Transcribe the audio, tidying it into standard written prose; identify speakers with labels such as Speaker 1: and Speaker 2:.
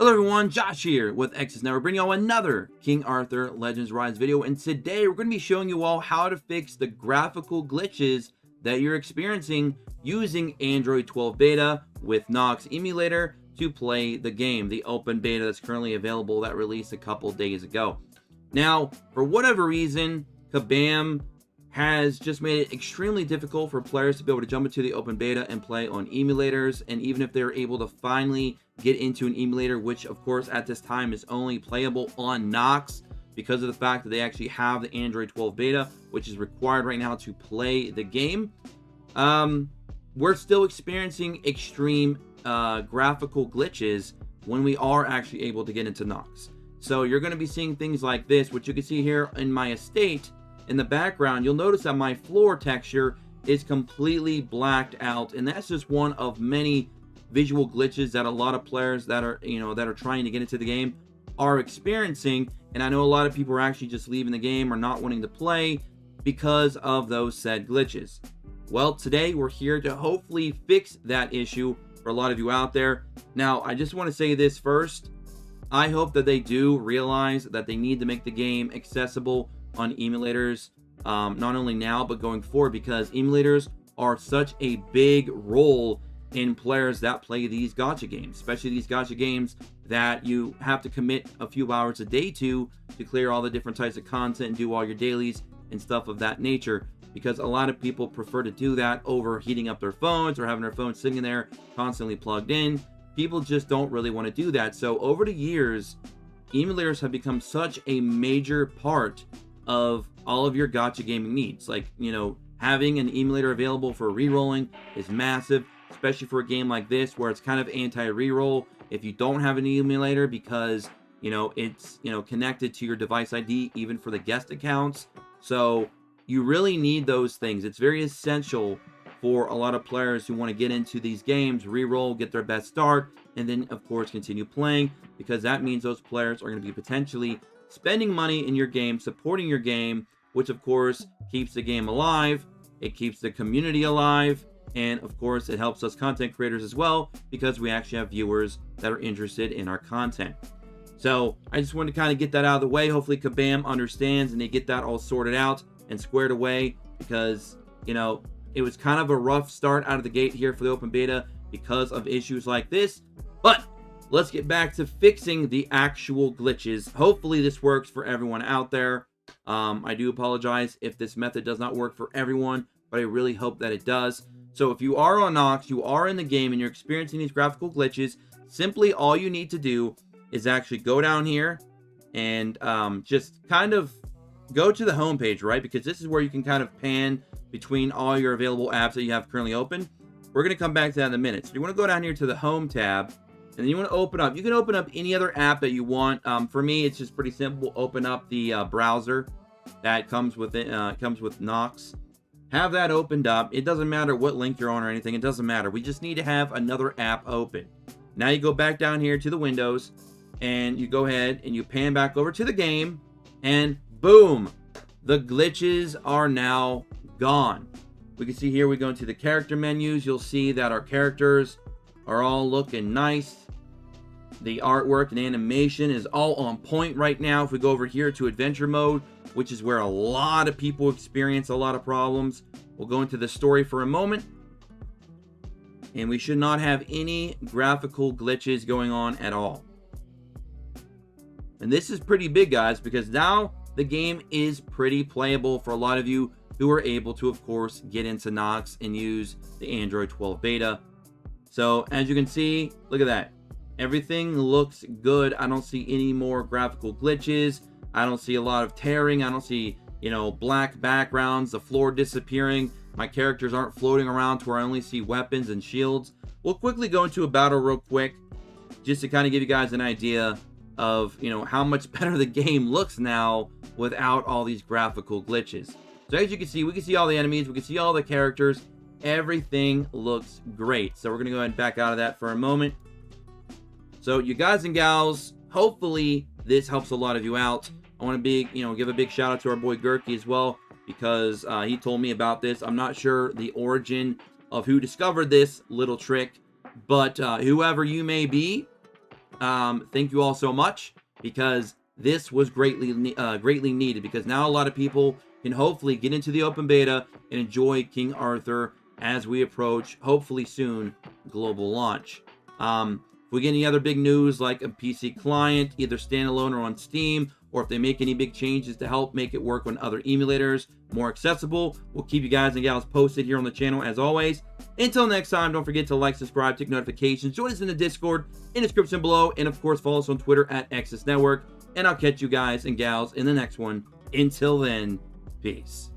Speaker 1: Hello everyone, Josh here with X's Now. We're bringing you all another King Arthur Legends Rise video, and today we're going to be showing you all how to fix the graphical glitches that you're experiencing using Android 12 beta with Nox emulator to play the game, the open beta that's currently available that released a couple days ago. Now, for whatever reason, Kabam has just made it extremely difficult for players to be able to jump into the open beta and play on emulators. And even if they're able to finally get into an emulator, which of course at this time is only playable on Nox because of the fact that they actually have the Android 12 beta, which is required right now to play the game, we're still experiencing extreme graphical glitches when we are actually able to get into Nox. So you're going to be seeing things like this, which you can see here in my estate. In the background, you'll notice that my floor texture is completely blacked out, and that's just one of many visual glitches that a lot of players that are trying to get into the game are experiencing. And I know a lot of people are actually just leaving the game or not wanting to play because of those said glitches. Well, today we're here to hopefully fix that issue for a lot of you out there. Now, I just want to say this first. I hope that they do realize that they need to make the game accessible on emulators, not only now but going forward, because emulators are such a big role in players that play these gacha games, especially these gacha games that you have to commit a few hours a day to clear all the different types of content and do all your dailies and stuff of that nature, because a lot of people prefer to do that over heating up their phones or having their phones sitting there constantly plugged in. People just don't really want to do that. So over the years, emulators have become such a major part of all of your gacha gaming needs. Like, having an emulator available for rerolling is massive, especially for a game like this where it's kind of anti-reroll if you don't have an emulator, because it's connected to your device ID even for the guest accounts. So you really need those things. It's very essential for a lot of players who want to get into these games, reroll, get their best start, and then of course continue playing, because that means those players are going to be potentially spending money in your game, supporting your game, which of course keeps the game alive, it keeps the community alive, and of course it helps us content creators as well, because we actually have viewers that are interested in our content. So I just wanted to kind of get that out of the way. Hopefully Kabam understands and they get that all sorted out and squared away, because it was kind of a rough start out of the gate here for the open beta because of issues like this. But let's get back to fixing the actual glitches. Hopefully this works for everyone out there. I do apologize if this method does not work for everyone, but I really hope that it does. So if you are on Nox, you are in the game, and you're experiencing these graphical glitches, simply all you need to do is actually go down here and just kind of go to the home page, right? Because this is where you can kind of pan between all your available apps that you have currently open. We're going to come back to that in a minute. So you want to go down here to the home tab, and then you want to open up. You can open up any other app that you want. For me, it's just pretty simple. Open up the browser that comes with it. Comes with Nox. Have that opened up. It doesn't matter what link you're on or anything. It doesn't matter. We just need to have another app open. Now you go back down here to the Windows, and you go ahead and you pan back over to the game, and boom, the glitches are now gone. We can see here we go into the character menus. You'll see that our characters are all looking nice. The artwork and animation is all on point right now. If we go over here to adventure mode, which is where a lot of people experience a lot of problems, we'll go into the story for a moment, and we should not have any graphical glitches going on at all. And this is pretty big, guys, because now the game is pretty playable for a lot of you who are able to, of course, get into Nox and use the Android 12 beta. So as you can see, look at that. Everything looks good. I don't see any more graphical glitches. I don't see a lot of tearing. I don't see, black backgrounds, the floor disappearing. My characters aren't floating around to where I only see weapons and shields. We'll quickly go into a battle real quick, just to kind of give you guys an idea of, how much better the game looks now without all these graphical glitches. So as you can see, we can see all the enemies, we can see all the characters. Everything looks great. So we're going to go ahead and back out of that for a moment. So you guys and gals, hopefully this helps a lot of you out. I want to give a big shout out to our boy Gherky as well, because he told me about this. I'm not sure the origin of who discovered this little trick, but whoever you may be, Thank you all so much, because this was greatly needed, because now a lot of people can hopefully get into the open beta and enjoy King Arthur as we approach, hopefully soon, global launch. If we get any other big news, like a PC client, either standalone or on Steam, or if they make any big changes to help make it work on other emulators more accessible, we'll keep you guys and gals posted here on the channel as always. Until next time, don't forget to like, subscribe, tick notifications, join us in the Discord in the description below, and of course follow us on Twitter at Exodus Network. And I'll catch you guys and gals in the next one. Until then, peace.